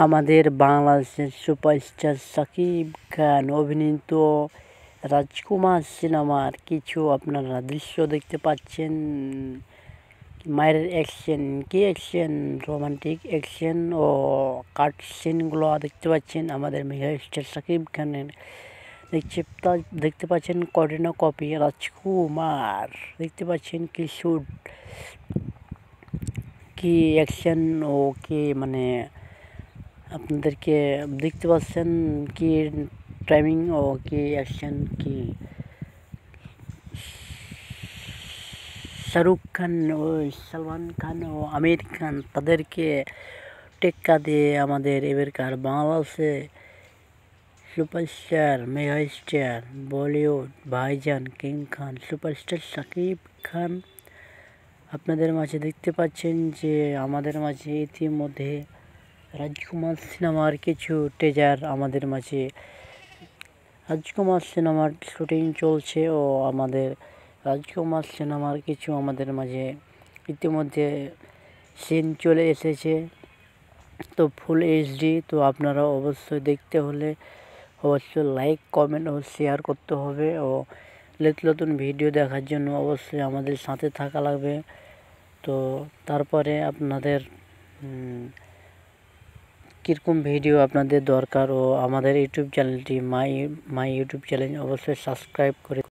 আমাদের বাংলাদেশের সুপারস্টার শাকিব খান অভিনীত রাজকুমার সিনেমার কিছু আপনারা দৃশ্য দেখতে পাচ্ছেন। মায়ের অ্যাকশন, কি অ্যাকশন, রোমান্টিক অ্যাকশন ও কাট সিনগুলো দেখতে পাচ্ছেন আমাদের মেগাস্টার শাকিব খানের। দেখতে পাচ্ছেন করিনা কপি রাজকুমার, দেখতে পাচ্ছেন কি শুট, কি অ্যাকশন ও কি মানে আপনাদেরকে দেখতে পাচ্ছেন কি টাইমিং ও কি অ্যাকশন, কি শাহরুখ খান ও সালমান খান ও আমির খান তাদেরকে টেক্কা দিয়ে আমাদের এবারকার বাংলাদেশে সুপারস্টার মেগাস্টার বলিউড ভাইজান কিং খান সুপারস্টার শাকিব খান আপনাদের মাঝে দেখতে পাচ্ছেন যে আমাদের মাঝে ইতিমধ্যে রাজকুমার সিনেমার কিছু টিজার আমাদের মাঝে। রাজকুমার সিনেমার শুটিং চলছে ও আমাদের রাজকুমার সিনেমার কিছু আমাদের মাঝে ইতিমধ্যে সিন চলে এসেছে, তো ফুল এইচডি। তো আপনারা অবশ্যই দেখতে হলে অবশ্যই লাইক, কমেন্ট ও শেয়ার করতে হবে ও নতুন ভিডিও দেখার জন্য অবশ্যই আমাদের সাথে থাকা লাগবে। তো তারপরে আপনাদের কীরকম ভিডিও আপনাদের দরকার ও আমাদের ইউটিউব চ্যানেলটি মাই ইউটিউব চ্যানেল অবশ্যই সাবস্ক্রাইব করে